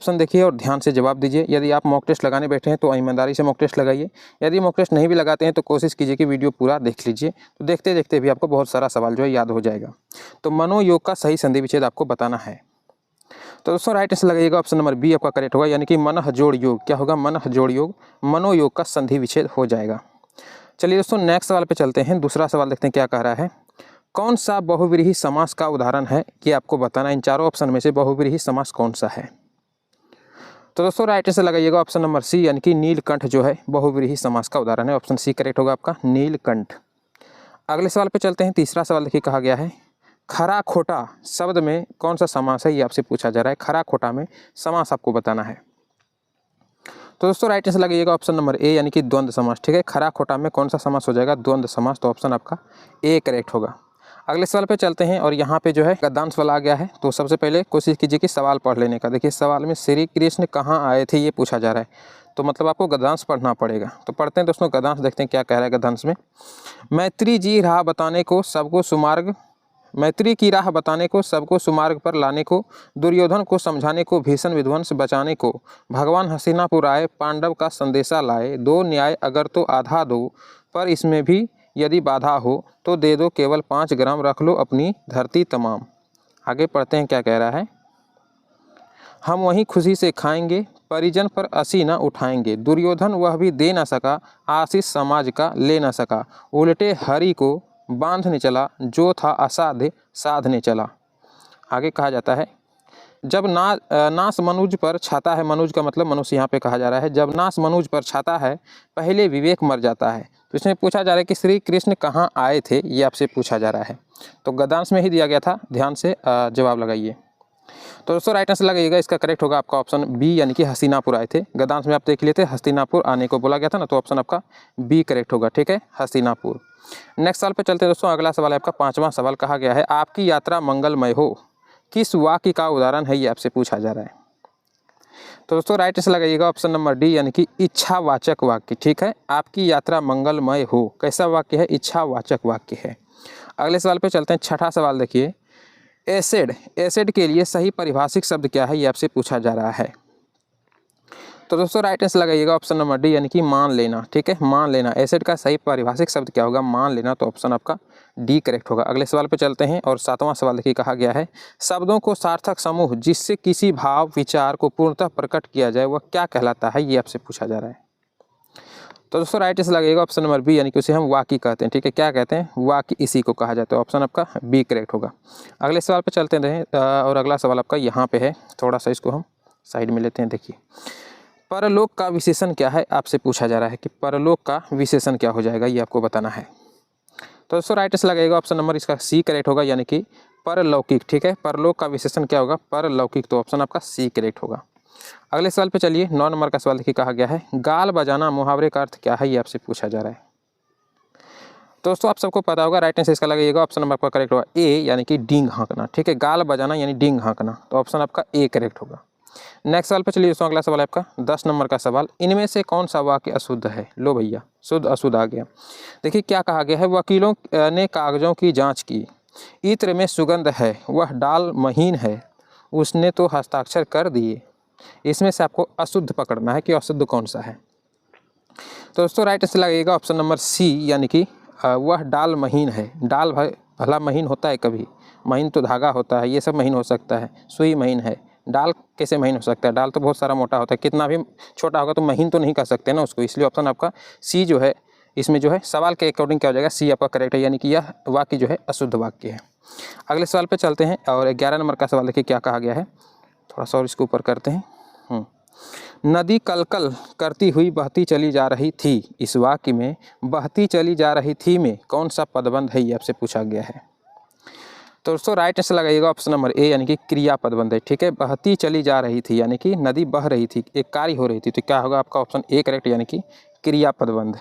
Option देखिए और ध्यान से जवाब दीजिए। यदि आप मॉक टेस्ट लगाने बैठे हैं तो ईमानदारी से मॉक टेस्ट लगाइए। यदि मॉक टेस्ट नहीं भी लगाते हैं तो कोशिश कीजिए कि वीडियो पूरा देख लीजिए, तो देखते देखते भी आपको बहुत सारा सवाल जो है याद हो जाएगा। तो मनोयोग का सही संधि विच्छेद आपको बताना है। तो दोस्तों राइट आंसर लगाइएगा, ऑप्शन नंबर बी आपका करेक्ट होगा, यानी कि मनः जोड़ योग। क्या होगा? मनः जोड़ योग, मनोयोग का संधि विच्छेद हो जाएगा। चलिए दोस्तों नेक्स्ट सवाल पे चलते हैं। दूसरा सवाल देखते हैं क्या कह रहा है। कौन सा बहुव्रीहि समास का उदाहरण है, ये आपको बताना। इन चारों ऑप्शन में से बहुव्रीहि समास कौन सा है? तो दोस्तों राइट आंसर लगाइएगा ऑप्शन नंबर सी, यानी कि नीलकंठ जो है बहुव्रीहि समास का उदाहरण है। ऑप्शन सी करेक्ट होगा आपका, नीलकंठ। अगले सवाल पे चलते हैं। तीसरा सवाल देखिए कहा गया है, खरा खोटा शब्द में कौन सा समास है, ये आपसे पूछा जा रहा है। खरा खोटा में समास आपको बताना है। तो दोस्तों राइट आंसर लगाइएगा ऑप्शन नंबर ए, यानी कि द्वंद्व समास। ठीक है, खरा खोटा में कौन सा समास हो जाएगा? द्वंद्व समास। तो ऑप्शन आपका ए करेक्ट होगा। अगले सवाल पे चलते हैं और यहाँ पे जो है गद्यांश वाला आ गया है। तो सबसे पहले कोशिश कीजिए कि सवाल पढ़ लेने का। देखिए सवाल में श्री कृष्ण कहाँ आए थे ये पूछा जा रहा है, तो मतलब आपको गद्यांश पढ़ना पड़ेगा। तो पढ़ते हैं दोस्तों गद्यांश, देखते हैं क्या कह रहा है गद्यांश में। मैत्री जी राह बताने को सबको सुमार्ग, मैत्री की राह बताने को सबको सुमार्ग पर लाने को, दुर्योधन को समझाने को, भीषण विध्वंस बचाने को, भगवान हस्तिनापुर आए, पांडव का संदेशा लाए, दो न्याय अगर तो आधा दो, पर इसमें भी यदि बाधा हो तो दे दो, केवल 5 ग्राम रख लो अपनी धरती तमाम। आगे पढ़ते हैं क्या कह रहा है। हम वहीं खुशी से खाएंगे, परिजन पर असी न उठाएंगे, दुर्योधन वह भी दे न सका, आशीष समाज का ले न सका, उल्टे हरि को बांधने चला, जो था असाध्य साधने चला। आगे कहा जाता है, जब नास मनुज पर छाता है, मनुज का मतलब मनुष्य यहाँ पे कहा जा रहा है, जब नास मनुज पर छाता है पहले विवेक मर जाता है। तो इसमें पूछा जा रहा है कि श्री कृष्ण कहाँ आए थे, ये आपसे पूछा जा रहा है। तो गद्यांश में ही दिया गया था, ध्यान से जवाब लगाइए। तो दोस्तों राइट आंसर लगाइएगा, इसका करेक्ट होगा आपका ऑप्शन बी, यानी कि हस्तिनापुर आए थे। गद्यांश में आप देख लिए थे हस्तिनापुर आने को बोला गया था ना, तो ऑप्शन आपका बी करेक्ट होगा। ठीक है, हस्तिनापुर। नेक्स्ट सवाल पे चलते हैं दोस्तों। अगला सवाल है आपका 5वां सवाल। कहा गया है, आपकी यात्रा मंगलमय हो किस वाक्य का उदाहरण है, ये आपसे पूछा जा रहा है। तो दोस्तों राइट आंसर लगाइएगा ऑप्शन नंबर डी, यानी कि इच्छावाचक वाक्य। ठीक है, आपकी यात्रा मंगलमय हो कैसा वाक्य है? इच्छावाचक वाक्य है। अगले सवाल पे चलते हैं। छठा सवाल देखिए, एसिड, एसिड के लिए सही पारिभाषिक शब्द क्या है, ये आपसे पूछा जा रहा है। तो दोस्तों राइट आंसर लगाइएगा ऑप्शन नंबर डी, यानी कि मान लेना। ठीक है, मान लेना। एसिड का सही पारिभाषिक शब्द क्या होगा? मान लेना। तो ऑप्शन आपका डी करेक्ट होगा। अगले सवाल पे चलते हैं और 7वां सवाल देखिए कहा गया है, शब्दों को सार्थक समूह जिससे किसी भाव विचार को पूर्णतः प्रकट किया जाए वह क्या कहलाता है, ये आपसे पूछा जा रहा है। तो दोस्तों राइट आंसर लगेगा ऑप्शन नंबर बी, यानी कि उसे हम वाक्य कहते हैं। ठीक है, क्या कहते हैं? वाक्य, इसी को कहा जाता है। ऑप्शन आपका बी करेक्ट होगा। अगले सवाल पे चलते हैं और अगला सवाल आपका यहाँ पे है, थोड़ा सा इसको हम साइड में लेते हैं। देखिए परलोक का विशेषण क्या है, आपसे पूछा जा रहा है कि परलोक का विशेषण क्या हो जाएगा, ये आपको बताना है। तो दोस्तों राइट आंसर लगेगा ऑप्शन नंबर इसका सी करेक्ट होगा, यानी कि परलौकिक। ठीक है, परलोक का विशेषण क्या होगा? परलौकिक। तो ऑप्शन आपका सी करेक्ट होगा। अगले सवाल पे चलिए, 9 नंबर का सवाल देखिए कहा गया है, गाल बजाना मुहावरे का अर्थ क्या है, ये आपसे पूछा जा रहा है। दोस्तों आप सबको पता होगा, राइट आंसर इसका लगेगा ऑप्शन नंबर आपका करेक्ट होगा ए, यानी कि डींग हाँकना। ठीक है, गाल बजाना यानी डींग हाँकना। तो ऑप्शन आपका ए करेक्ट होगा। नेक्स्ट सवाल पे चलिए दोस्तों। अगला सवाल है आपका 10 नंबर का सवाल, इनमें से कौन सा वाक्य अशुद्ध है? लो भैया, शुद्ध अशुद्ध आ गया। देखिए क्या कहा गया है, वकीलों ने कागजों की जांच की, इत्र में सुगंध है, वह डाल महीन है, उसने तो हस्ताक्षर कर दिए। इसमें से आपको अशुद्ध पकड़ना है कि अशुद्ध कौन सा है। तो दोस्तों राइट आंसर लगेगा ऑप्शन नंबर सी, यानी कि वह डाल महीन है। डाल भला महीन होता है कभी? महीन तो धागा होता है, ये सब महीन हो सकता है, सुई महीन है, डाल कैसे महीन हो सकता है? डाल तो बहुत सारा मोटा होता है, कितना भी छोटा होगा तो महीन तो नहीं कर सकते ना उसको। इसलिए ऑप्शन आपका सी जो है, इसमें जो है सवाल के अकॉर्डिंग क्या हो जाएगा? सी आपका करेक्ट है, यानी कि यह वाक्य जो है अशुद्ध वाक्य है। अगले सवाल पे चलते हैं और 11 नंबर का सवाल देखिए क्या कहा गया है, थोड़ा सा और इसको ऊपर करते हैं। नदी कलकल करती हुई बहती चली जा रही थी, इस वाक्य में बहती चली जा रही थी में कौन सा पदबंध है, ये आपसे पूछा गया है। तो दोस्तों राइट आंसर लगाइएगा ऑप्शन नंबर ए, यानी कि क्रिया पदबंध है। ठीक है, बहती चली जा रही थी यानी कि नदी बह रही थी, एक कार्य हो रही थी, तो क्या होगा आपका ऑप्शन ए करेक्ट, यानी कि क्रिया पदबंध।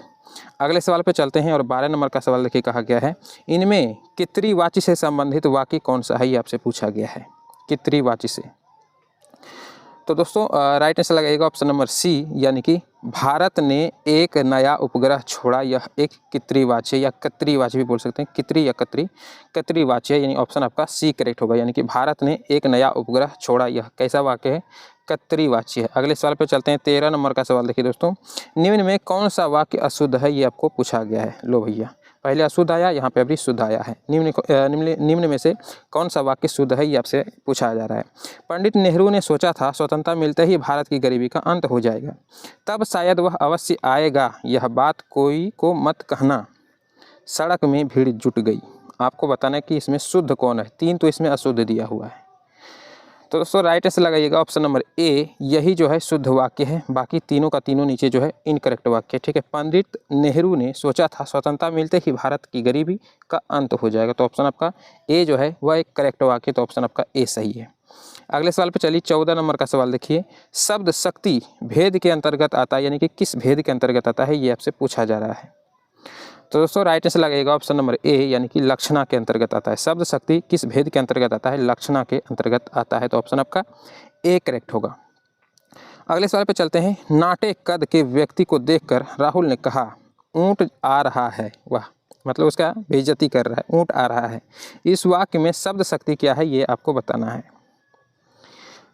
अगले सवाल पे चलते हैं और 12 नंबर का सवाल देखिए कहा गया है, इनमें कित्रीवाची से संबंधित वाक्य कौन सा है, ये आपसे पूछा गया है। कित्रीवाची से, तो दोस्तों राइट आंसर लगाइएगा ऑप्शन नंबर सी, यानी कि भारत ने एक नया उपग्रह छोड़ा, यह एक कित्रीवाची या कत्रीवाची भी बोल सकते हैं, कित्री या कत्रीवाची है, यानी ऑप्शन आपका सी करेक्ट होगा। यानी कि भारत ने एक नया उपग्रह छोड़ा, यह कैसा वाक्य है? एकत्री वाच्य है। अगले सवाल पे चलते हैं। 13 नंबर का सवाल देखिए दोस्तों, निम्न में कौन सा वाक्य अशुद्ध है, ये आपको पूछा गया है। लो भैया, पहले अशुद्ध आया, यहाँ पे अभी शुद्ध आया है। निम्न में से कौन सा वाक्य शुद्ध है, ये आपसे पूछा जा रहा है। पंडित नेहरू ने सोचा था स्वतंत्रता मिलते ही भारत की गरीबी का अंत हो जाएगा, तब शायद वह अवश्य आएगा, यह बात कोई को मत कहना। सड़क में भीड़ जुट गई। आपको बताना है कि इसमें शुद्ध कौन है। 3 तो इसमें अशुद्ध दिया हुआ है, तो दोस्तों राइट से लगाइएगा ऑप्शन नंबर ए, यही जो है शुद्ध वाक्य है। बाकी तीनों का तीनों नीचे जो है इनकरेक्ट वाक्य, ठीक है। पंडित नेहरू ने सोचा था स्वतंत्रता मिलते ही भारत की गरीबी का अंत हो जाएगा, तो ऑप्शन आपका ए जो है वह एक करेक्ट वाक्य, तो ऑप्शन आपका ए सही है। अगले सवाल पे चलिए। 14 नंबर का सवाल देखिए, शब्द शक्ति भेद के अंतर्गत आता है, यानी कि किस भेद के अंतर्गत आता है, ये आपसे पूछा जा रहा है। तो दोस्तों राइट आंसर लगेगा ऑप्शन नंबर ए, यानी कि लक्षणा के अंतर्गत आता है। शब्द शक्ति किस भेद के अंतर्गत आता है, लक्षणा के अंतर्गत आता है, तो ऑप्शन आपका ए करेक्ट होगा। अगले सवाल पे चलते हैं। नाटे कद के व्यक्ति को देखकर राहुल ने कहा, ऊंट आ रहा है। वाह, मतलब उसका बेइज्जती कर रहा है, ऊंट आ रहा है। इस वाक्य में शब्द शक्ति क्या है, ये आपको बताना है।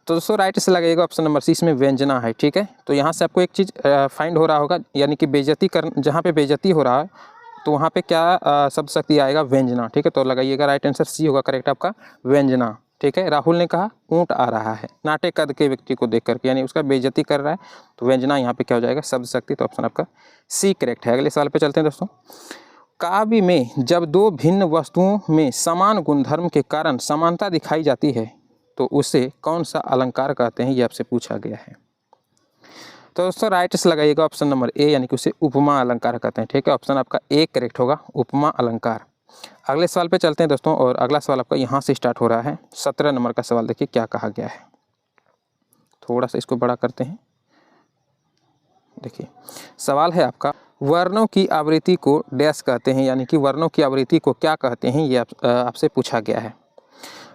तो दोस्तों राइट से लगेगा ऑप्शन नंबर सी, इसमें व्यंजना है, ठीक है। तो यहाँ से आपको एक चीज़ फाइंड हो रहा होगा, यानी कि बेइज्जती कर, जहाँ पे बेइज्जती हो रहा है तो वहाँ पे क्या शब्द शक्ति आएगा, व्यंजना, ठीक है। तो लगाइएगा राइट आंसर सी होगा करेक्ट आपका, व्यंजना, ठीक है। राहुल ने कहा ऊंट आ रहा है, नाटे कद के व्यक्ति को देख करके, यानी उसका बेइज्जती कर रहा है, तो व्यंजना यहाँ पे क्या हो जाएगा, शब्द शक्ति, तो ऑप्शन आपका सी करेक्ट है। अगले सवाल पे चलते हैं दोस्तों। काव्य में जब दो भिन्न वस्तुओं में समान गुणधर्म के कारण समानता दिखाई जाती है तो उसे कौन सा अलंकार कहते हैं, ये आपसे पूछा गया है। तो दोस्तों राइट से लगाइएगा ऑप्शन नंबर ए, यानी कि उसे उपमा अलंकार कहते हैं, ठीक है। ऑप्शन आपका ए करेक्ट होगा, उपमा अलंकार। अगले सवाल पे चलते हैं दोस्तों, और अगला सवाल आपका यहाँ से स्टार्ट हो रहा है। 17 नंबर का सवाल देखिए क्या कहा गया है। थोड़ा सा इसको बड़ा करते हैं। देखिए सवाल है आपका, वर्णों की आवृत्ति को डैश कहते हैं, यानी कि वर्णों की आवृत्ति को क्या कहते हैं, ये आपसे पूछा गया है।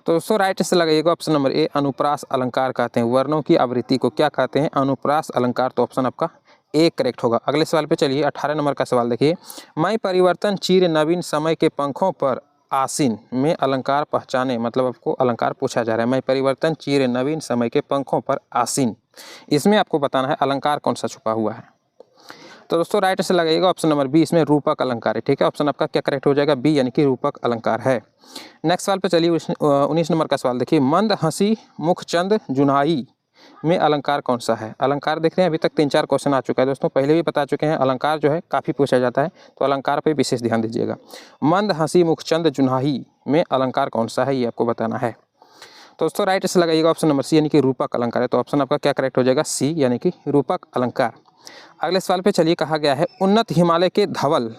तो दोस्तों राइट से लगाइएगा ऑप्शन नंबर ए, अनुप्रास अलंकार कहते हैं। वर्णों की आवृत्ति को क्या कहते हैं, अनुप्रास अलंकार, तो ऑप्शन आपका ए करेक्ट होगा। अगले सवाल पे चलिए। 18 नंबर का सवाल देखिए, मैं परिवर्तन चीर नवीन समय के पंखों पर आसीन में अलंकार पहचाने, मतलब आपको अलंकार पूछा जा रहा है। मैं परिवर्तन चीर नवीन समय के पंखों पर आसीन, इसमें आपको बताना है अलंकार कौन सा छुपा हुआ है। तो दोस्तों राइट से लगाइएगा ऑप्शन नंबर बी, इसमें रूपक अलंकार है, ठीक है। ऑप्शन आपका क्या करेक्ट हो जाएगा, बी, यानी कि रूपक अलंकार है। नेक्स्ट सवाल पे चलिए। 19 नंबर का सवाल देखिए, मंद हंसी मुखचंद जुनाई में अलंकार कौन सा है। अलंकार देख रहे हैं, अभी तक 3-4 क्वेश्चन आ चुका है दोस्तों, पहले भी बता चुके हैं। अलंकार जो है काफ़ी पूछा जाता है, तो अलंकार पे विशेष ध्यान दीजिएगा। मंद हंसी मुखचंद जुनाई में अलंकार कौन सा है, ये आपको बताना है। तो दोस्तों राइट से लगाइएगा ऑप्शन नंबर सी, यानी कि रूपक अलंकार है, तो ऑप्शन आपका क्या करेक्ट हो जाएगा, सी, यानी कि रूपक अलंकार। अगले सवाल पे चलिए। कहा गया है, उन्नत हिमालय के धवल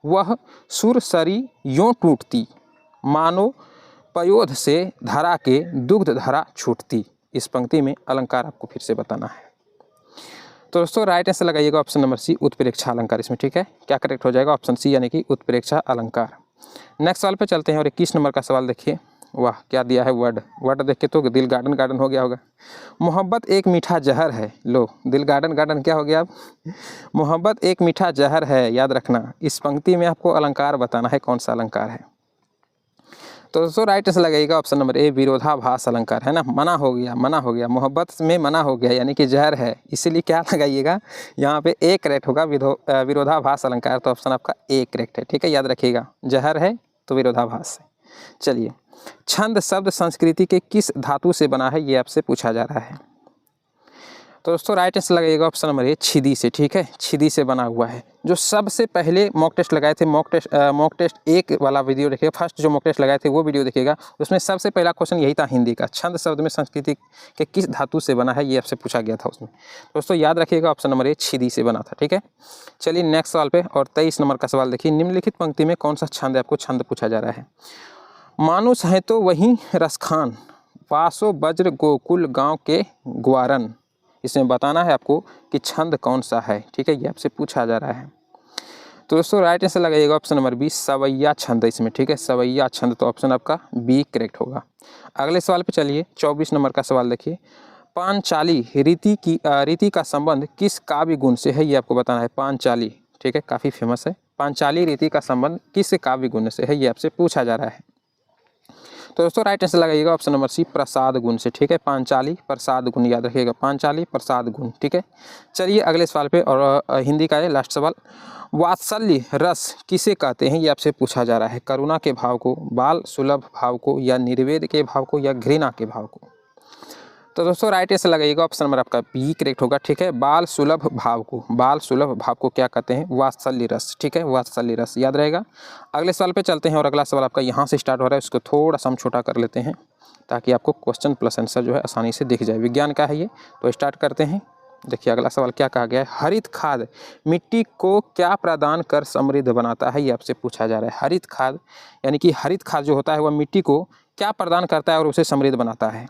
वह सुरसरी यों टूटती, मानो पयोध से धरा के दुग्ध धरा छूटती। इस पंक्ति में अलंकार आपको फिर से बताना है। तो दोस्तों राइट आंसर लगाइएगा ऑप्शन नंबर सी, उत्प्रेक्षा अलंकार, इसमें, ठीक है। क्या करेक्ट हो जाएगा, ऑप्शन सी, यानी कि उत्प्रेक्षा अलंकार। नेक्स्ट सवाल पे चलते हैं, और 21 नंबर का सवाल देखिए। वाह, क्या दिया है, वर्ड देख के तो दिल गार्डन गार्डन हो गया होगा। मोहब्बत एक मीठा जहर है। लो, दिल गार्डन गार्डन क्या हो गया अब, मोहब्बत एक मीठा जहर है, याद रखना। इस पंक्ति में आपको अलंकार बताना है, कौन सा अलंकार है। तो दोस्तों राइट से लगाइएगा ऑप्शन नंबर ए, विरोधाभास अलंकार, है ना। मना हो गया, मोहब्बत में मना हो गया, यानी कि जहर है, इसीलिए क्या लगाइएगा यहाँ पे ए करेक्ट होगा, विरोधाभास अलंकार, तो ऑप्शन आपका ए करेक्ट है, ठीक है। याद रखिएगा, जहर है तो विरोधाभास है। चलिए, छंद शब्द संस्कृति के किस धातु से बना है, ये आपसे पूछा जा रहा है। तो दोस्तों राइट आंसर लगाइएगा ऑप्शन नंबर ए, छिदी से, ठीक है। छिदी से बना हुआ है। जो सबसे पहले मॉक टेस्ट लगाए थे, मॉक टेस्ट 1 वाला वीडियो देखिएगा, फर्स्ट जो मॉक टेस्ट लगाए थे वो वीडियो देखिएगा, उसमें सबसे पहला क्वेश्चन यही था हिंदी का, छंद शब्द में संस्कृति के किस धातु से बना है, ये आपसे पूछा गया था उसमें। दोस्तों याद रखिएगा ऑप्शन नंबर ए, छिदी से बना था, ठीक है। चलिए नेक्स्ट सवाल पे, और 23 नंबर का सवाल देखिए, निम्नलिखित पंक्ति में कौन सा छंद है, आपको छंद पूछा जा रहा है। मानुष है तो वहीं रसखान, पासो वज्र गोकुल गांव के ग्वारन। इसमें बताना है आपको कि छंद कौन सा है, ठीक है, ये आपसे पूछा जा रहा है। तो दोस्तों राइट आंसर लगाइएगा ऑप्शन नंबर बी, सवैया छंद इसमें, ठीक है, सवैया छंद, तो ऑप्शन आपका बी करेक्ट होगा। अगले सवाल पे चलिए। 24 नंबर का सवाल देखिए, पांचाली रीति का संबंध किस काव्य गुण से है, ये आपको बताना है। पांचाली, ठीक है, काफ़ी फेमस है। पांचाली रीति का संबंध किस काव्य गुण से है, ये आपसे पूछा जा रहा है। तो दोस्तों राइट आंसर लगाइएगा ऑप्शन नंबर सी, प्रसाद गुण से। ठीक है, पांचाली प्रसाद गुण, याद रखिएगा, पांचाली प्रसाद गुण। ठीक है, चलिए अगले सवाल पे, और हिंदी का है लास्ट सवाल। वात्सल्य रस किसे कहते हैं, ये आपसे पूछा जा रहा है। करुणा के भाव को, बाल सुलभ भाव को, या निर्वेद के भाव को, या घृणा के भाव को। तो दोस्तों राइट आंसर लगाइएगा ऑप्शन नंबर आपका बी करेक्ट होगा। ठीक है, बाल सुलभ भाव को, बाल सुलभ भाव को क्या कहते हैं, वात्सल्य रस। ठीक है, वात्सल्य रस याद रहेगा। अगले सवाल पे चलते हैं, और अगला सवाल आपका यहाँ से स्टार्ट हो रहा है, उसको थोड़ा सा हम छोटा कर लेते हैं ताकि आपको क्वेश्चन प्लस आंसर जो है आसानी से दिख जाए। विज्ञान का है ये, तो स्टार्ट करते हैं। देखिए अगला सवाल क्या कहा गया है, हरित खाद मिट्टी को क्या प्रदान कर समृद्ध बनाता है, ये आपसे पूछा जा रहा है। हरित खाद यानी कि हरित खाद जो होता है वह मिट्टी को क्या प्रदान करता है और उसे समृद्ध बनाता है।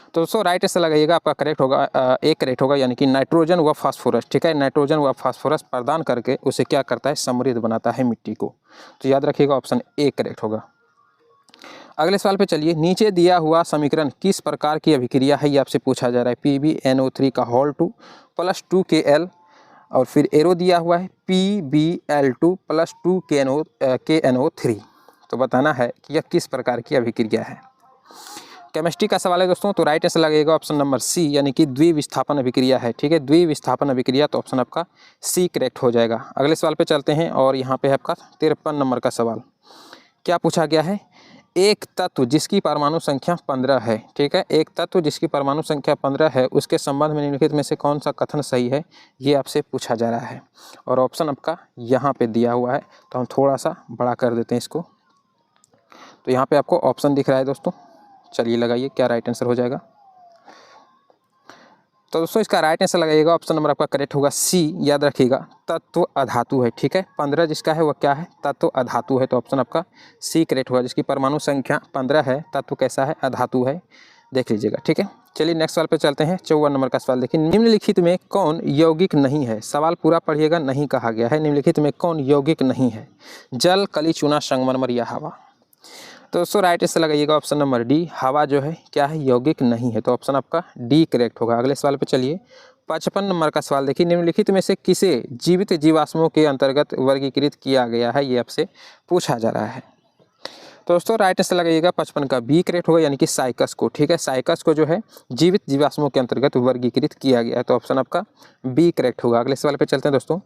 तो दोस्तों राइट आंसर लगाइएगा, आपका करेक्ट होगा, एक करेक्ट होगा, यानी कि नाइट्रोजन व फास्फोरस। ठीक है, नाइट्रोजन व फास्फोरस प्रदान करके उसे क्या करता है, समृद्ध बनाता है मिट्टी को। तो याद रखिएगा ऑप्शन ए करेक्ट होगा। अगले सवाल पे चलिए, नीचे दिया हुआ समीकरण किस प्रकार की अभिक्रिया है, ये आपसे पूछा जा रहा है। PbNO3 का होल 2 + 2Kl, और फिर एरो दिया हुआ है PbL2 + 2KNO3। तो बताना है कि यह किस प्रकार की अभिक्रिया है। केमिस्ट्री का सवाल है दोस्तों, तो राइट आंसर लगेगा ऑप्शन नंबर सी, यानी कि द्विविस्थापन अभिक्रिया है। ठीक है, द्विविस्थापन अभिक्रिया, तो ऑप्शन आपका सी करेक्ट हो जाएगा। अगले सवाल पे चलते हैं, और यहाँ पे है आपका 53 नंबर का सवाल। क्या पूछा गया है, एक तत्व जिसकी परमाणु संख्या 15 है। ठीक है, एक तत्व जिसकी परमाणु संख्या 15 है, उसके संबंध में निम्नलिखित में से कौन सा कथन सही है, ये आपसे पूछा जा रहा है। और ऑप्शन आपका यहाँ पे दिया हुआ है, तो हम थोड़ा सा बड़ा कर देते हैं इसको। तो यहाँ पे आपको ऑप्शन दिख रहा है दोस्तों, चलिए लगाइए क्या राइट आंसर हो जाएगा। तो दोस्तों इसका राइट आंसर लगाइएगा, ऑप्शन नंबर आपका करेक्ट होगा सी, याद रखिएगा, तत्व अधातु है। ठीक है, 15 जिसका है वह क्या है, तत्व अधातु है। तो ऑप्शन आपका सी करेक्ट होगा, जिसकी परमाणु संख्या 15 है, तत्व कैसा है, अधातु है, देख लीजिएगा। ठीक है, चलिए नेक्स्ट सवाल पे चलते हैं। 54 नंबर का सवाल देखिए, निम्नलिखित में कौन यौगिक नहीं है। सवाल पूरा पढ़िएगा, नहीं कहा गया है, निम्नलिखित में कौन यौगिक नहीं है, जल, कली, चूना, संगमरमर या हवा। तो दोस्तों राइट आंसर लगाइएगा ऑप्शन नंबर डी, हवा जो है क्या है, यौगिक नहीं है। तो ऑप्शन आपका डी करेक्ट होगा। अगले सवाल पे चलिए, 55 नंबर का सवाल देखिए, निम्नलिखित में से किसे जीवित जीवाश्मों के अंतर्गत वर्गीकृत किया गया है, ये आपसे पूछा जा रहा है। तो दोस्तों राइट आंसर लगाइएगा 55 का बी करेक्ट होगा, यानी कि साइकस को। ठीक है, साइकस को जो है जीवित जीवाश्मों के अंतर्गत वर्गीकृत किया गया है। तो ऑप्शन आपका बी करेक्ट होगा। अगले सवाल पे चलते हैं दोस्तों,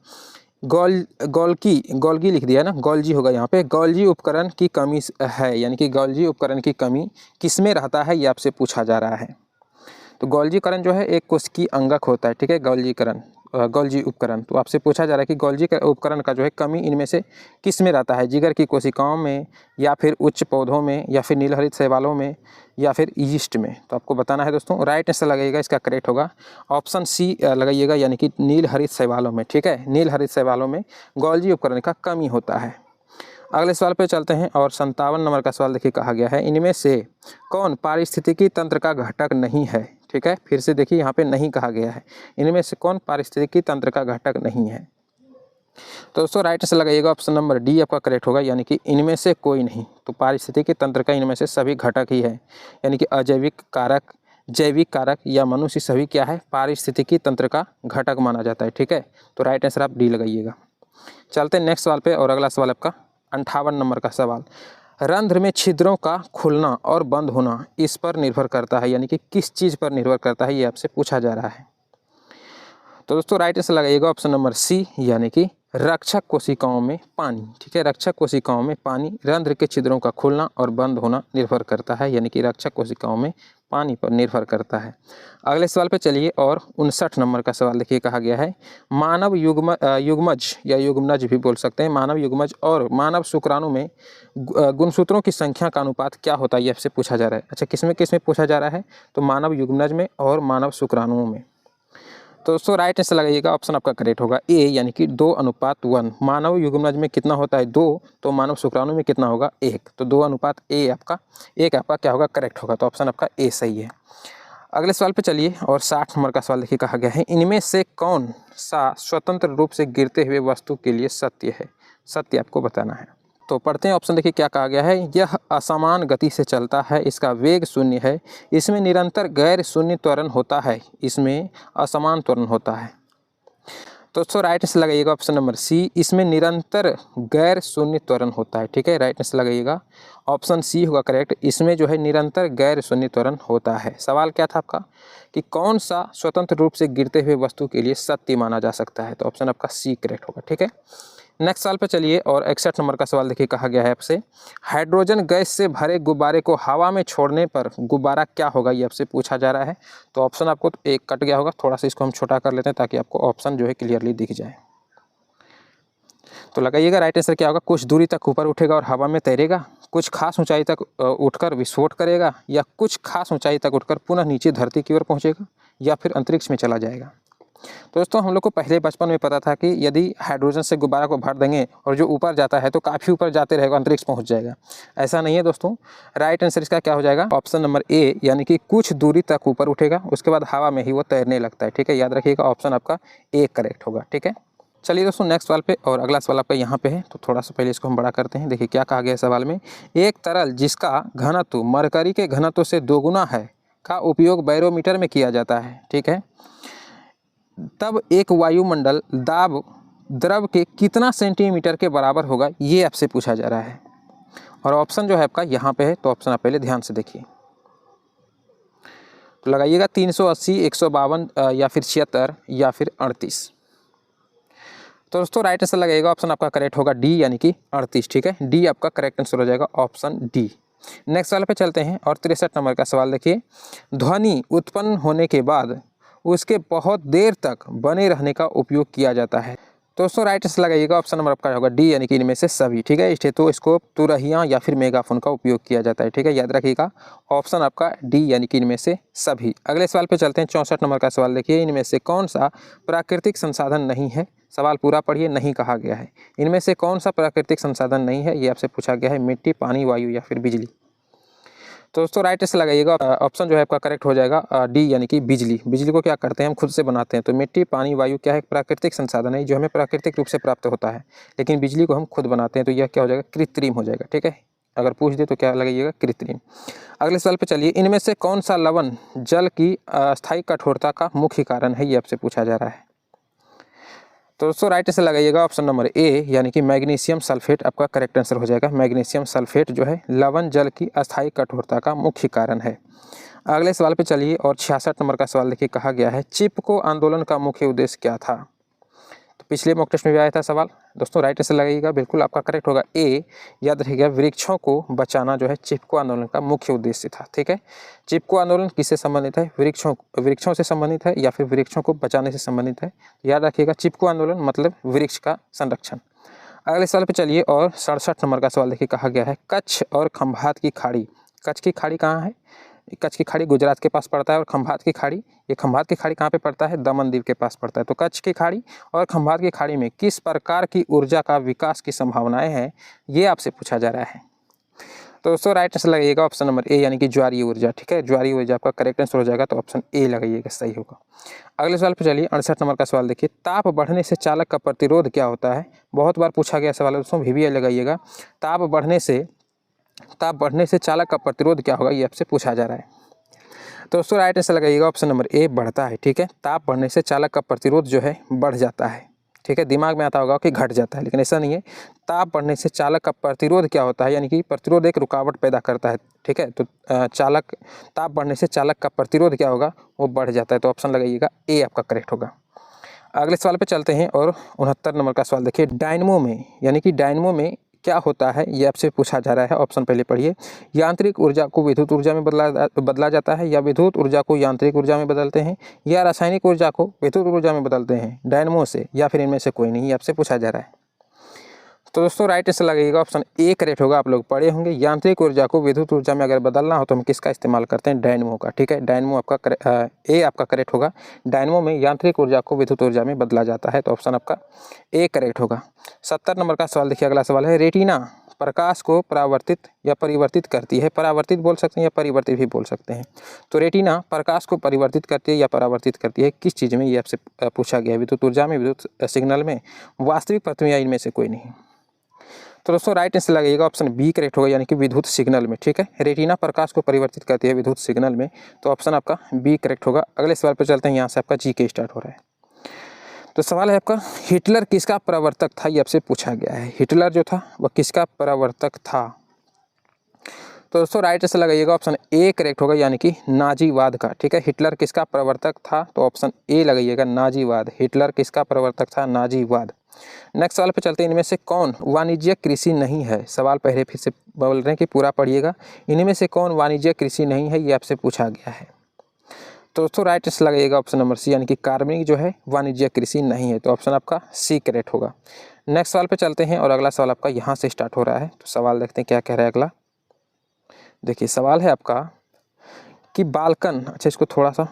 गोल्गी लिख दिया ना, गोल्जी होगा यहाँ पे। गोल्जी उपकरण की कमी है, यानी कि गोल्जी उपकरण की कमी किसमें रहता है, ये आपसे पूछा जा रहा है। तो गोल्जीकरण जो है एक कोशिकीय अंगक होता है। ठीक है, गोल्जी उपकरण, तो आपसे पूछा जा रहा है कि गोल्जी उपकरण का जो है कमी इनमें से किस में रहता है, जिगर की कोशिकाओं में, या फिर उच्च पौधों में, या फिर नीलहरित शैवालों में, या फिर यीस्ट में। तो आपको बताना है दोस्तों। राइट आंसर लगेगा, इसका करेक्ट होगा ऑप्शन सी लगाइएगा, यानी कि नीलहरित शैवालों में। ठीक है, नीलहरित शैवालों में गोल्जी उपकरण का कमी होता है। अगले सवाल पे चलते हैं, और 57 नंबर का सवाल देखिए, कहा गया है, इनमें से कौन पारिस्थितिकी तंत्र का घटक नहीं है। ठीक है, फिर से देखिए यहाँ पे नहीं कहा गया है, इनमें से कौन पारिस्थितिकी तंत्र का घटक नहीं है। तो दोस्तों राइट आंसर लगाइएगा ऑप्शन नंबर डी आपका करेक्ट होगा, यानी कि इनमें से कोई नहीं। तो पारिस्थितिकी तंत्र का इनमें से सभी घटक ही है, यानी कि अजैविक कारक, जैविक कारक या मनुष्य, सभी क्या है, पारिस्थितिकी तंत्र का घटक माना जाता है। ठीक है, तो राइट आंसर आप डी लगाइएगा। चलते हैं नेक्स्ट सवाल पे, और अगला सवाल आपका 58 नंबर का सवाल, रंध्र में छिद्रों का खुलना और बंद होना इस पर निर्भर करता है, यानी कि किस चीज़ पर निर्भर करता है, ये आपसे पूछा जा रहा है। तो दोस्तों राइट आंसर लगाइएगा ऑप्शन नंबर सी, यानी कि रक्षक कोशिकाओं में पानी। ठीक है, रक्षक कोशिकाओं में पानी, रंध्र के छिद्रों का खुलना और बंद होना निर्भर करता है, यानी कि रक्षक कोशिकाओं में पानी पर निर्भर करता है। अगले सवाल पे चलिए, और 59 नंबर का सवाल देखिए, कहा गया है, मानव युग्मज या युग्मनज भी बोल सकते हैं, मानव युग्मज और मानव शुक्राणु में गुणसूत्रों की संख्या का अनुपात क्या होता है, ये आपसे पूछा जा रहा है। अच्छा, किसमें किसमें पूछा जा रहा है, तो मानव युग्मनज में और मानव शुक्राणुओं में। तो दोस्तों राइट आंसर लगाइएगा, ऑप्शन आपका करेक्ट होगा ए, यानी कि 2:1। मानव युग्मनज में कितना होता है 2, तो मानव शुक्राणु में कितना होगा 1, तो 2:1 आपका 1 आपका क्या होगा, करेक्ट होगा। तो ऑप्शन आपका ए सही है। अगले सवाल पे चलिए, और 60 नंबर का सवाल देखिए, कहा गया है, इनमें से कौन सा स्वतंत्र रूप से गिरते हुए वस्तु के लिए सत्य है, सत्य आपको बताना है। तो पढ़ते हैं ऑप्शन, देखिए क्या कहा गया है, यह असमान गति से चलता है, इसका वेग 0 है, इसमें निरंतर गैर शून्य त्वरण होता है, इसमें असमान त्वरण होता है। तो दोस्तों राइट आंसर लगाइएगा ऑप्शन नंबर सी, इसमें निरंतर गैर शून्य त्वरण होता है। ठीक है, राइट आंसर लगाइएगा ऑप्शन सी होगा करेक्ट, इसमें जो है निरंतर गैर शून्य त्वरण होता है। सवाल क्या था आपका कि कौन सा स्वतंत्र रूप से गिरते हुए वस्तु के लिए सत्य माना जा सकता है, तो ऑप्शन आपका सी करेक्ट होगा। ठीक है, नेक्स्ट सवाल पे चलिए और 61 नंबर का सवाल देखिए, कहा गया है आपसे हाइड्रोजन गैस से भरे गुब्बारे को हवा में छोड़ने पर गुब्बारा क्या होगा, ये आपसे पूछा जा रहा है। तो ऑप्शन आपको एक कट गया होगा, थोड़ा सा इसको हम छोटा कर लेते हैं ताकि आपको ऑप्शन जो है क्लियरली दिख जाए। तो लगाइएगा राइट आंसर क्या होगा, कुछ दूरी तक ऊपर उठेगा और हवा में तैरेगा, कुछ खास ऊंचाई तक उठकर विस्फोट करेगा, या कुछ खास ऊंचाई तक उठकर पुनः नीचे धरती की ओर पहुंचेगा, या फिर अंतरिक्ष में चला जाएगा। तो दोस्तों हम लोग को पहले बचपन में पता था कि यदि हाइड्रोजन से गुब्बारा को भर देंगे और जो ऊपर जाता है तो काफ़ी ऊपर जाते रहेगा, अंतरिक्ष पहुंच जाएगा। ऐसा नहीं है दोस्तों, राइट आंसर इसका क्या हो जाएगा, ऑप्शन नंबर ए, यानी कि कुछ दूरी तक ऊपर उठेगा, उसके बाद हवा में ही वो तैरने लगता है। ठीक है, याद रखिएगा ऑप्शन आपका ए करेक्ट होगा। ठीक है, चलिए दोस्तों नेक्स्ट सवाल पे, और अगला सवाल आपका यहाँ पे है, तो थोड़ा सा पहले इसको हम बड़ा करते हैं। देखिए क्या कहा गया है सवाल में, एक तरल जिसका घनत्व मरकरी के घनत्व से दोगुना है का उपयोग बैरोमीटर में किया जाता है। ठीक है, तब एक वायुमंडल दाब द्रव के कितना सेंटीमीटर के बराबर होगा, ये आपसे पूछा जा रहा है। और ऑप्शन जो है आपका यहाँ पे है, तो ऑप्शन आप पहले ध्यान से देखिए। तो लगाइएगा 380, 152 या फिर 76 या फिर 38। तो दोस्तों राइट आंसर लगाइएगा ऑप्शन आपका करेक्ट होगा डी, यानी कि 38। ठीक है, डी आपका करेक्ट आंसर हो जाएगा, ऑप्शन डी। नेक्स्ट सवाल पे चलते हैं और 63 नंबर का सवाल देखिए, ध्वनि उत्पन्न होने के बाद उसके बहुत देर तक बने रहने का उपयोग किया जाता है। तो दोस्तों राइट आंसर लगाइएगा ऑप्शन नंबर आपका होगा डी, यानी कि इनमें से सभी। ठीक है, स्टेथोस्कोप, तुरहियां या फिर मेगाफोन का उपयोग किया जाता है। ठीक है, याद रखिएगा ऑप्शन आपका डी, यानी कि इनमें से सभी। अगले सवाल पे चलते हैं, 64 नंबर का सवाल देखिए, इनमें से कौन सा प्राकृतिक संसाधन नहीं है, सवाल पूरा पढ़िए, नहीं कहा गया है। इनमें से कौन सा प्राकृतिक संसाधन नहीं है, ये आपसे पूछा गया है, मिट्टी, पानी, वायु या फिर बिजली। तो दोस्तों राइट आंसर लगाइएगा ऑप्शन जो है आपका करेक्ट हो जाएगा डी, यानी कि बिजली। बिजली को क्या करते हैं हम, खुद से बनाते हैं। तो मिट्टी, पानी, वायु क्या है, प्राकृतिक संसाधन है जो हमें प्राकृतिक रूप से प्राप्त होता है, लेकिन बिजली को हम खुद बनाते हैं, तो यह क्या हो जाएगा, कृत्रिम हो जाएगा। ठीक है, अगर पूछ दे तो क्या लगाइएगा, कृत्रिम। अगले सवाल पे चलिए, इनमें से कौन सा लवण जल की अस्थायी कठोरता का मुख्य कारण है, ये आपसे पूछा जा रहा है। तो दोस्तों राइट आंसर लगाइएगा ऑप्शन नंबर ए, यानी कि मैग्नीशियम सल्फेट आपका करेक्ट आंसर हो जाएगा। मैग्नीशियम सल्फेट जो है लवण जल की अस्थायी कठोरता का मुख्य कारण है। अगले सवाल पे चलिए और 66 नंबर का सवाल देखिए, कहा गया है चिपको आंदोलन का मुख्य उद्देश्य क्या था। तो पिछले मॉक टेस्ट में भी आया था सवाल। दोस्तों राइट आंसर लगाइएगा, बिल्कुल आपका करेक्ट होगा ए, याद रखिएगा वृक्षों को बचाना जो है चिपको आंदोलन का मुख्य उद्देश्य था। ठीक है, चिपको आंदोलन किससे संबंधित है, वृक्षों से संबंधित है या फिर वृक्षों को बचाने से संबंधित है। याद रखिएगा चिपको आंदोलन मतलब वृक्ष का संरक्षण। अगले सवाल पे चलिए और 67 नंबर का सवाल देखिए, कहा गया है कच्छ और खंभात की खाड़ी। कच्छ की खाड़ी कहाँ है, कच्छ की खाड़ी गुजरात के पास पड़ता है, और खंभात की खाड़ी, ये खंभात की खाड़ी कहाँ पे पड़ता है, दमन द्वीप के पास पड़ता है। तो कच्छ की खाड़ी और खंभात की खाड़ी में किस प्रकार की ऊर्जा का विकास की संभावनाएं हैं, ये आपसे पूछा जा रहा है। तो दोस्तों राइट आंसर लगाइएगा ऑप्शन नंबर ए, यानी कि ज्वारीय ऊर्जा। ठीक है, ज्वारीय ऊर्जा आपका करेक्ट आंसर हो जाएगा, तो ऑप्शन ए लगाइएगा, सही होगा। अगले सवाल पे चलिए 68 नंबर का सवाल देखिए, ताप बढ़ने से चालक का प्रतिरोध क्या होता है। बहुत बार पूछा गया सवाल है दोस्तों, VVI लगाइएगा। ताप बढ़ने से चालक का प्रतिरोध क्या होगा, ये आपसे पूछा जा रहा है। तो दोस्तों राइट आंसर लगाइएगा ऑप्शन नंबर ए, बढ़ता है। ठीक है, ताप बढ़ने से चालक का प्रतिरोध जो है बढ़ जाता है। ठीक है, दिमाग में आता होगा कि घट जाता है, लेकिन ऐसा नहीं है। ताप बढ़ने से चालक का प्रतिरोध क्या होता है, यानी कि प्रतिरोध एक रुकावट पैदा करता है। ठीक है, तो ताप बढ़ने से चालक का प्रतिरोध क्या होगा, वो बढ़ जाता है। तो ऑप्शन लगाइएगा ए आपका करेक्ट होगा। अगले सवाल पे चलते हैं और 69 नंबर का सवाल देखिए, डायनमो में, यानी कि डायनमो में क्या होता है, ये आपसे पूछा जा रहा है। ऑप्शन पहले पढ़िए, यांत्रिक ऊर्जा को विद्युत ऊर्जा में बदला जाता है, या विद्युत ऊर्जा को यांत्रिक ऊर्जा में बदलते हैं, या रासायनिक ऊर्जा को विद्युत ऊर्जा में बदलते हैं डायनमो से, या फिर इनमें से कोई नहीं, ये आपसे पूछा जा रहा है। तो दोस्तों राइट आंसर लगेगा ऑप्शन ए करेक्ट होगा। आप लोग पढ़े होंगे, यांत्रिक ऊर्जा को विद्युत ऊर्जा में अगर बदलना हो तो हम किसका इस्तेमाल करते हैं, डायनमो का। ठीक है, डायनमो आपका ए आपका करेक्ट होगा। डायनमो में यांत्रिक ऊर्जा को विद्युत ऊर्जा में बदला जाता है, तो ऑप्शन आपका ए करेक्ट होगा। 70 नंबर का सवाल देखिए, अगला सवाल है, रेटिना प्रकाश को परावर्तित या परिवर्तित करती है। परावर्तित बोल सकते हैं या परिवर्तित भी बोल सकते हैं। तो रेटिना प्रकाश को परिवर्तित करती है या परावर्तित करती है, किस चीज़ में, ये आपसे पूछा गया है। विद्युत ऊर्जा में, विद्युत सिग्नल में, वास्तविक पृथ्वी, या इनमें से कोई नहीं। तो दोस्तों राइट आंसर लगेगा ऑप्शन बी करेक्ट होगा, यानी कि विद्युत सिग्नल में। ठीक है, रेटिना प्रकाश को परिवर्तित करती है विद्युत सिग्नल में, तो ऑप्शन आपका बी करेक्ट होगा। अगले सवाल पर चलते हैं, यहाँ से आपका जी के स्टार्ट हो रहा है। तो सवाल है आपका, हिटलर किसका प्रवर्तक था, ये आपसे पूछा गया है। हिटलर जो था वह किसका प्रवर्तक था? तो दोस्तों राइट आंसर लगाइएगा, ऑप्शन ए करेक्ट होगा, यानी कि नाजीवाद का। ठीक है, हिटलर किसका प्रवर्तक था, तो ऑप्शन ए लगाइएगा, नाजीवाद। हिटलर किसका प्रवर्तक था, नाजीवाद। नेक्स्ट सवाल पे चलते हैं, इनमें से कौन वाणिज्यिक कृषि नहीं है? सवाल पहले फिर से बोल रहे हैं कि पूरा पढ़िएगा। इनमें से कौन वाणिज्यिक कृषि नहीं है, ये आपसे पूछा गया है। तो दोस्तों राइट आंसर लगाइएगा ऑप्शन नंबर सी, यानी कि कार्बनिक जो है वाणिज्यिक कृषि नहीं है। तो ऑप्शन आपका सी करेक्ट होगा। नेक्स्ट सवाल पे चलते हैं और अगला सवाल आपका यहाँ से स्टार्ट हो रहा है। तो सवाल देखते हैं क्या कह रहा है अगला। देखिए सवाल है आपका कि बाल्कन, अच्छा इसको थोड़ा सा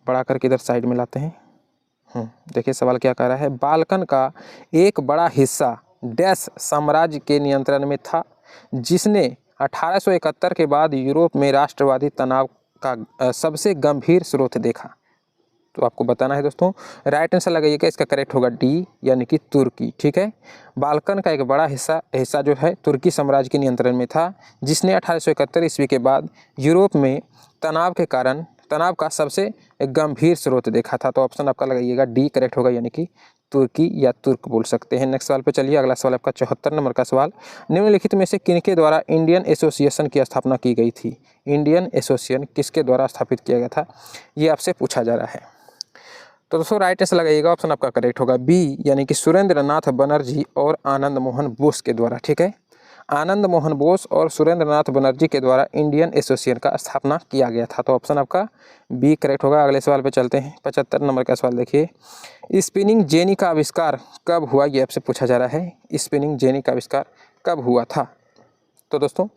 बड़ा करके इधर साइड में लाते हैं। देखिए सवाल क्या कह रहा है, बाल्कन का एक बड़ा हिस्सा डैश साम्राज्य के नियंत्रण में था, जिसने 1871 के बाद यूरोप में राष्ट्रवादी तनाव का सबसे गंभीर स्रोत देखा। तो आपको बताना है दोस्तों, राइट आंसर लगाइएगा, इसका करेक्ट होगा डी, यानी कि तुर्की। ठीक है, बाल्कन का एक बड़ा हिस्सा जो है तुर्की साम्राज्य के नियंत्रण में था, जिसने 1871 ईस्वी के बाद यूरोप में तनाव का सबसे गंभीर स्रोत देखा था। तो ऑप्शन आपका लगाइएगा डी करेक्ट होगा, यानी कि तुर्की या तुर्क बोल सकते हैं। नेक्स्ट सवाल पे चलिए, अगला सवाल आपका 74 नंबर का सवाल, निम्नलिखित में से किनके द्वारा इंडियन एसोसिएशन की स्थापना की गई थी? इंडियन एसोसिएशन किसके द्वारा स्थापित किया गया था, ये आपसे पूछा जा रहा है। तो दोस्तों राइट आंसर लगाइएगा, ऑप्शन आपका करेक्ट होगा बी, यानी कि सुरेंद्र नाथ बनर्जी और आनंद मोहन बोस के द्वारा। ठीक है, आनंद मोहन बोस और सुरेंद्र नाथ बनर्जी के द्वारा इंडियन एसोसिएशन का स्थापना किया गया था। तो ऑप्शन आपका बी करेक्ट होगा। अगले सवाल पे चलते हैं, 75 नंबर का सवाल देखिए, स्पिनिंग जेनी का आविष्कार कब हुआ, ये आपसे पूछा जा रहा है। स्पिनिंग जेनी का आविष्कार कब हुआ था? तो दोस्तों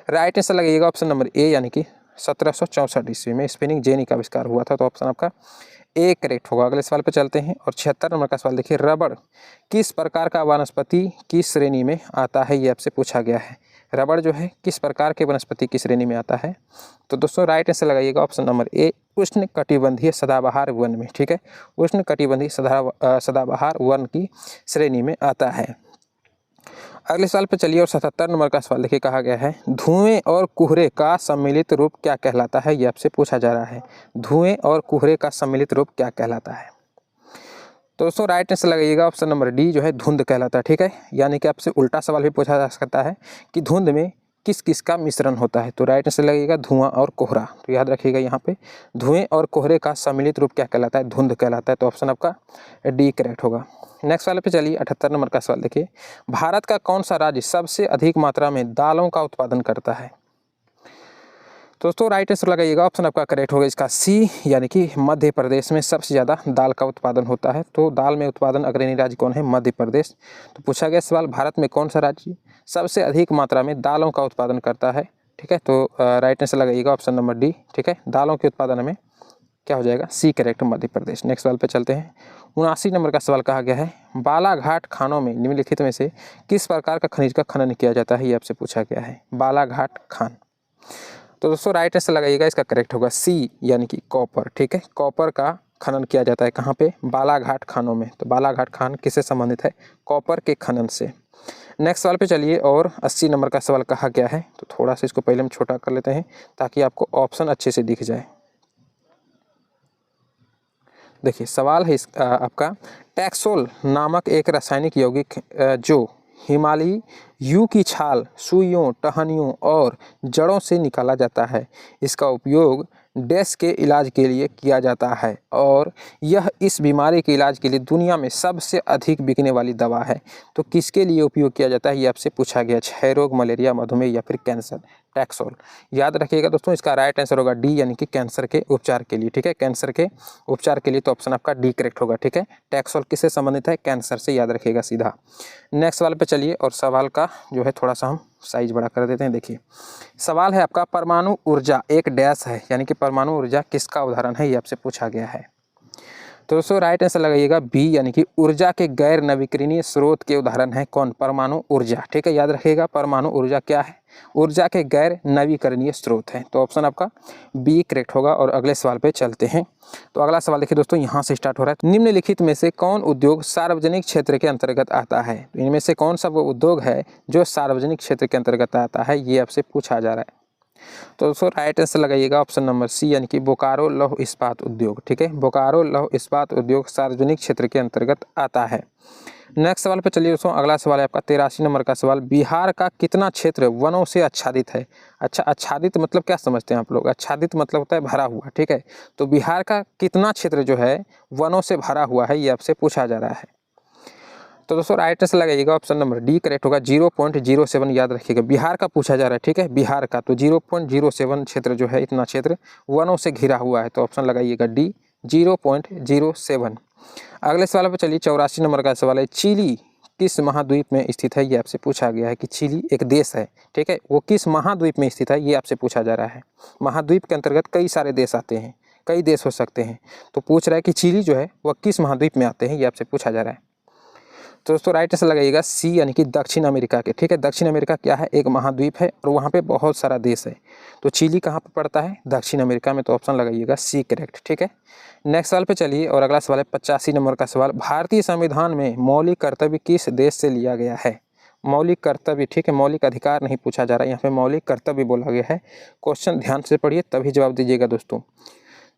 राइट आंसर लगाइएगा ऑप्शन नंबर ए, यानी कि 1764 ईस्वी में स्पिनिंग जेनी का आविष्कार हुआ था। तो ऑप्शन आपका ए करेक्ट होगा। अगले सवाल पे चलते हैं और 76 नंबर का सवाल देखिए, रबड़ किस प्रकार का वनस्पति की श्रेणी में आता है, ये आपसे पूछा गया है। रबड़ जो है किस प्रकार के वनस्पति की श्रेणी में आता है? तो दोस्तों राइट आंसर लगाइएगा ऑप्शन नंबर ए, उष्ण कटिबंधीय सदाबहार वन में। ठीक है, उष्ण कटिबंधीय सदाबहार वन की श्रेणी में आता है। अगले सवाल पे चलिए और 77 नंबर का सवाल देखिए, कहा गया है धुएं और कोहरे का सम्मिलित रूप क्या कहलाता है, ये आपसे पूछा जा रहा है। धुएं और कोहरे का सम्मिलित रूप क्या कहलाता है? तो दोस्तों राइट आंसर लगाइएगा ऑप्शन नंबर डी, जो है धुंध कहलाता है। ठीक है, यानी कि आपसे उल्टा सवाल भी पूछा जा सकता है कि धुंध में किस किस का मिश्रण होता है। तो राइट आंसर लगेगा धुआं और कोहरा। तो याद रखिएगा यहाँ पे धुएं और कोहरे का सम्मिलित रूप क्या कहलाता है, धुंध कहलाता है। तो ऑप्शन आपका डी करेक्ट होगा। नेक्स्ट वाले पे चलिए, 78 नंबर का सवाल देखिए, भारत का कौन सा राज्य सबसे अधिक मात्रा में दालों का उत्पादन करता है? दोस्तों राइट आंसर लगाइएगा, ऑप्शन आपका करेक्ट होगा इसका सी, यानी कि मध्य प्रदेश में सबसे ज़्यादा दाल का उत्पादन होता है। तो दाल में उत्पादन अग्रणी राज्य कौन है? मध्य प्रदेश। तो पूछा गया सवाल, भारत में कौन सा राज्य सबसे अधिक मात्रा में दालों का उत्पादन करता है? ठीक है, तो राइट आंसर लगाइएगा ऑप्शन नंबर डी। ठीक है, दालों के उत्पादन में क्या हो जाएगा? C correct, Madhya Pradesh. Next सवाल पे चलते हैं, 79 नंबर का सवाल कहा गया है, बालाघाट खानों में निम्नलिखित में से किस प्रकार का खनिज का खनन किया जाता है, ये आपसे पूछा गया है। बालाघाट खान, तो दोस्तों राइट आंसर लगाइएगा, इसका करेक्ट होगा सी, यानी कि कॉपर। ठीक है, कॉपर का खनन किया जाता है कहाँ पे? बालाघाट खानों में। तो बालाघाट खान किससे संबंधित है? कॉपर के खनन से। नेक्स्ट सवाल पे चलिए और 80 नंबर का सवाल कहा गया है। तो थोड़ा सा इसको पहले हम छोटा कर लेते हैं ताकि आपको ऑप्शन अच्छे से दिख जाए। देखिए सवाल है आपका, टैक्सोल नामक एक रासायनिक यौगिक जो हिमालयी यू की छाल, सुइयों, टहनियों और जड़ों से निकाला जाता है, इसका उपयोग डैश के इलाज के लिए किया जाता है और यह इस बीमारी के इलाज के लिए दुनिया में सबसे अधिक बिकने वाली दवा है। तो किसके लिए उपयोग किया जाता है, ये आपसे पूछा गया। क्षय रोग, मलेरिया, मधुमेह या फिर कैंसर। टैक्सोल याद रखिएगा दोस्तों, इसका राइट आंसर होगा डी, यानी कि कैंसर के उपचार के लिए। ठीक है, कैंसर के उपचार के लिए। तो ऑप्शन आपका डी करेक्ट होगा। ठीक है, टैक्सोल किससे संबंधित है? कैंसर से, याद रखिएगा सीधा। नेक्स्ट सवाल पे चलिए और सवाल का जो है थोड़ा सा हम साइज बड़ा कर देते हैं। देखिए सवाल है आपका, परमाणु ऊर्जा एक डैश है, यानी कि परमाणु ऊर्जा किसका उदाहरण है, ये आपसे पूछा गया है। तो दोस्तों राइट आंसर लगाइएगा बी, यानी कि ऊर्जा के गैर नवीकरणीय स्रोत के उदाहरण है कौन? परमाणु ऊर्जा। ठीक है, याद रखिएगा परमाणु ऊर्जा क्या है? ऊर्जा के गैर नवीकरणीय स्रोत है। तो ऑप्शन आपका बी करेक्ट होगा। और अगले सवाल पे चलते हैं। तो अगला सवाल देखिए दोस्तों, यहाँ से स्टार्ट हो रहा है, निम्नलिखित में से कौन उद्योग सार्वजनिक क्षेत्र के अंतर्गत आता है? तो इनमें से कौन सा वो उद्योग है जो सार्वजनिक क्षेत्र के अंतर्गत आता है, ये आपसे पूछा जा रहा है। तो दोस्तों राइट आंसर लगाइएगा ऑप्शन नंबर सी यानी कि बोकारो लौह इस्पात उद्योग। ठीक है, बोकारो लौह इस्पात उद्योग सार्वजनिक क्षेत्र के अंतर्गत आता है। नेक्स्ट सवाल पे चलिए दोस्तों, अगला सवाल है आपका 83 नंबर का सवाल। बिहार का कितना क्षेत्र वनों से आच्छादित है? अच्छा, आच्छादित मतलब क्या समझते हैं आप लोग? आच्छादित मतलब होता है भरा हुआ। ठीक है, तो बिहार का कितना क्षेत्र जो है वनों से भरा हुआ है, ये आपसे पूछा जा रहा है। तो दोस्तों राइट आंसर लगाइएगा ऑप्शन नंबर डी करेक्ट होगा, 0.07 याद रखिएगा। बिहार का पूछा जा रहा है। ठीक है, बिहार का, तो 0.07 क्षेत्र जो है, इतना क्षेत्र वनों से घिरा हुआ है। तो ऑप्शन लगाइएगा डी 0.07। अगले सवाल पर चलिए, 84 नंबर का सवाल है। चिली किस महाद्वीप में स्थित है? ये आपसे पूछा गया है कि चिली एक देश है। ठीक है, वो किस महाद्वीप में स्थित है, ये आपसे पूछा जा रहा है। महाद्वीप के अंतर्गत कई सारे देश आते हैं, कई देश हो सकते हैं, तो पूछ रहा है कि चिली जो है वह किस महाद्वीप में आते हैं, ये आपसे पूछा जा रहा है। तो दोस्तों राइट आंसर लगाइएगा सी यानी कि दक्षिण अमेरिका के। ठीक है, दक्षिण अमेरिका क्या है? एक महाद्वीप है और वहाँ पे बहुत सारा देश है। तो चिली कहाँ पे पड़ता है? दक्षिण अमेरिका में। तो ऑप्शन लगाइएगा सी करेक्ट। ठीक है, नेक्स्ट सवाल पे चलिए और अगला सवाल है 85 नंबर का सवाल। भारतीय संविधान में मौलिक कर्तव्य किस देश से लिया गया है? मौलिक कर्तव्य, ठीक है, मौलिक अधिकार नहीं पूछा जा रहा है, यहाँ पे मौलिक कर्तव्य बोला गया है। क्वेश्चन ध्यान से पढ़िए तभी जवाब दीजिएगा दोस्तों।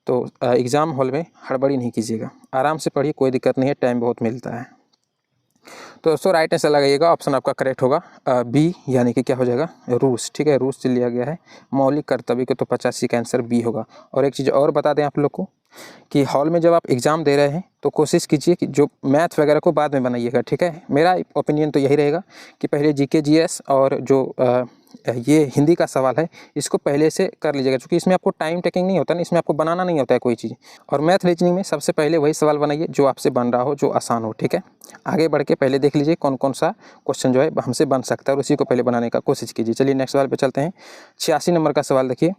तो एग्जाम हॉल में हड़बड़ी नहीं कीजिएगा, आराम से पढ़िए, कोई दिक्कत नहीं है, टाइम बहुत मिलता है। तो दोस्तों राइट आंसर लगाइएगा, ऑप्शन आपका करेक्ट होगा बी यानी कि क्या हो जाएगा? रूस। ठीक है, रूस से लिया गया है मौलिक कर्तव्य को, तो 85 का आंसर बी होगा। और एक चीज़ और बता दें आप लोग को कि हॉल में जब आप एग्ज़ाम दे रहे हैं तो कोशिश कीजिए कि जो मैथ वगैरह को बाद में बनाइएगा। ठीक है, मेरा ओपिनियन तो यही रहेगा कि पहले जीके जीएस और जो ये हिंदी का सवाल है इसको पहले से कर लीजिएगा, क्योंकि इसमें आपको टाइम टेकिंग नहीं होता ना, इसमें आपको बनाना नहीं होता है कोई चीज़। और मैथ रीजनिंग में सबसे पहले वही सवाल बनाइए जो आपसे बन रहा हो, जो आसान हो। ठीक है, आगे बढ़ के पहले देख लीजिए कौन कौन सा क्वेश्चन जो है हमसे बन सकता है और उसी को पहले बनाने का कोशिश कीजिए। चलिए नेक्स्ट सवाल पे चलते हैं। 86 नंबर का सवाल देखिए,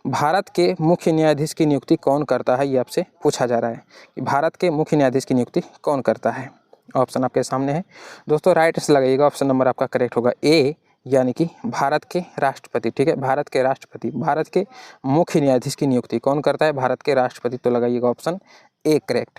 भारत के मुख्य न्यायाधीश की नियुक्ति कौन करता है? ये आपसे पूछा जा रहा है कि भारत के मुख्य न्यायाधीश की नियुक्ति कौन करता है। ऑप्शन आपके सामने है दोस्तों, राइट आंसर लगाइएगा, ऑप्शन नंबर आपका करेक्ट होगा ए यानी कि भारत के राष्ट्रपति। ठीक है, भारत के राष्ट्रपति, भारत के मुख्य न्यायाधीश की नियुक्ति कौन करता है? भारत के राष्ट्रपति। तो लगाइएगा ऑप्शन ए करेक्ट।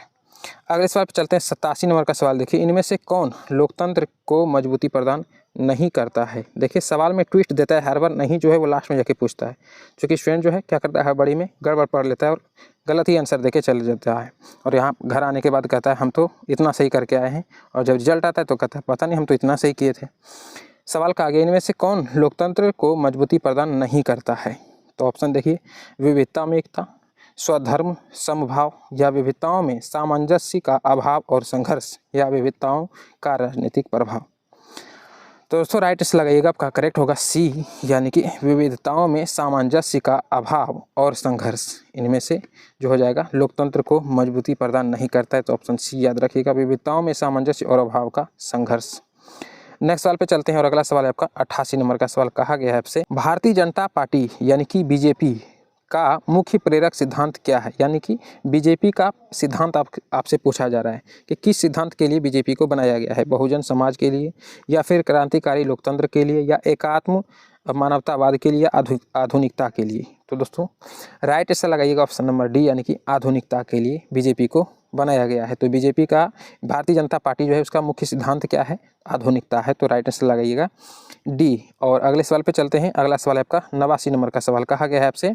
अगले सवाल पर चलते हैं, 87 नंबर का सवाल देखिए, इनमें से कौन लोकतंत्र को मजबूती प्रदान नहीं करता है? देखिए सवाल में ट्विस्ट देता है हर बार, नहीं जो है वो लास्ट में जाके पूछता है, क्योंकि स्टूडेंट जो है क्या करता है, हड़बड़ी में गड़बड़ पढ़ लेता है और गलत ही आंसर देके चल जाता है। और यहाँ घर आने के बाद कहता है हम तो इतना सही करके आए हैं, और जब रिजल्ट आता है तो कहता है पता नहीं हम तो इतना सही किए थे। सवाल का आगे, इनमें से कौन लोकतंत्र को मजबूती प्रदान नहीं करता है? तो ऑप्शन देखिए, विविधता में एकता, स्वधर्म समभाव, या विविधताओं में सामंजस्य का अभाव और संघर्ष, या विविधताओं का राजनीतिक प्रभाव। तो दोस्तों राइट आंसर लगाइएगा, आपका करेक्ट होगा सी यानी कि विविधताओं में सामंजस्य का अभाव और संघर्ष। इनमें से जो हो जाएगा लोकतंत्र को मजबूती प्रदान नहीं करता है, तो ऑप्शन सी याद रखिएगा, विविधताओं में सामंजस्य और अभाव का संघर्ष। नेक्स्ट सवाल पे चलते हैं और अगला सवाल है आपका 88 नंबर का सवाल। कहा गया है आपसे, भारतीय जनता पार्टी यानी कि बीजेपी का मुख्य प्रेरक सिद्धांत क्या है? यानी कि बीजेपी का सिद्धांत आपसे पूछा जा रहा है कि किस सिद्धांत के लिए बीजेपी को बनाया गया है? बहुजन समाज के लिए, या फिर क्रांतिकारी लोकतंत्र के लिए, या एकात्म मानवतावाद के लिए, या आधुनिकता के लिए? तो दोस्तों राइट आंसर लगाइएगा, ऑप्शन नंबर डी यानी कि आधुनिकता के लिए बीजेपी को बनाया गया है। तो बीजेपी का, भारतीय जनता पार्टी जो है उसका मुख्य सिद्धांत क्या है? आधुनिकता है। तो राइट आंसर लगाइएगा डी। और अगले सवाल पे चलते हैं। अगला सवाल है आपका 89 नंबर का सवाल। कहा गया है आपसे,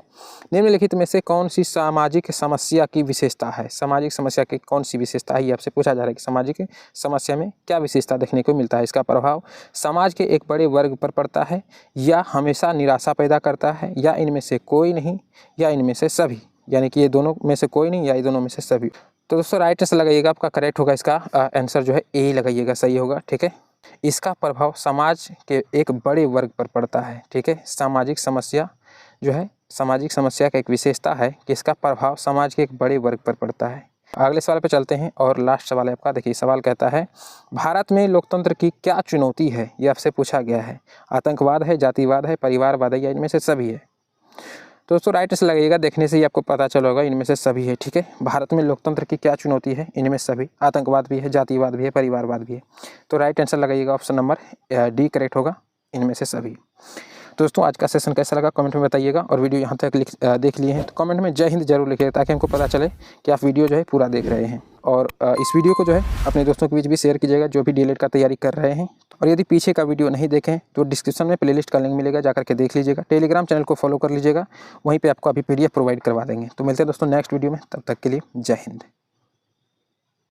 निम्नलिखित में से कौन सी सामाजिक समस्या की विशेषता है? सामाजिक समस्या की कौन सी विशेषता है, ये आपसे पूछा जा रहा है कि सामाजिक समस्या में क्या विशेषता देखने को मिलता है? इसका प्रभाव समाज के एक बड़े वर्ग पर पड़ता है, या हमेशा निराशा पैदा करता है, या इनमें से कोई नहीं, या इनमें से सभी? यानी कि ये दोनों में से कोई नहीं या ये दोनों में से सभी। तो दोस्तों राइट आंसर लगाइएगा, आपका करेक्ट होगा, इसका आंसर जो है ए लगाइएगा, सही होगा। ठीक है, इसका प्रभाव समाज के एक बड़े वर्ग पर पड़ता है। ठीक है, सामाजिक समस्या जो है, सामाजिक समस्या का एक विशेषता है कि इसका प्रभाव समाज के एक बड़े वर्ग पर पड़ता है। अगले सवाल पे चलते हैं और लास्ट सवाल है आपका। देखिए सवाल कहता है, भारत में लोकतंत्र की क्या चुनौती है? ये आपसे पूछा गया है। आतंकवाद है, जातिवाद है, परिवारवाद है, या इनमें से सभी है? तो दोस्तों राइट आंसर लगाइएगा, देखने से ही आपको पता चल होगा इनमें से सभी है। ठीक है, भारत में लोकतंत्र की क्या चुनौती है? इनमें सभी, आतंकवाद भी है, जातिवाद भी है, परिवारवाद भी है। तो राइट आंसर लगाइएगा, ऑप्शन नंबर डी करेक्ट होगा, इनमें से सभी। दोस्तों आज का सेशन कैसा लगा कमेंट में बताइएगा, और वीडियो यहाँ तक देख लिए हैं तो कमेंट में जय हिंद जरूर लिखिएगा, ताकि हमको पता चले कि आप वीडियो जो है पूरा देख रहे हैं। और इस वीडियो को जो है अपने दोस्तों के बीच भी शेयर कीजिएगा जो भी डीएलएड का तैयारी कर रहे हैं। और यदि पीछे का वीडियो नहीं देखें तो डिस्क्रिप्शन में प्लेलिस्ट का लिंक मिलेगा, जाकर के देख लीजिएगा। टेलीग्राम चैनल को फॉलो कर लीजिएगा, वहीं पे आपको अभी PDF प्रोवाइड करवा देंगे। तो मिलते हैं दोस्तों नेक्स्ट वीडियो में, तब तक के लिए जय हिंद।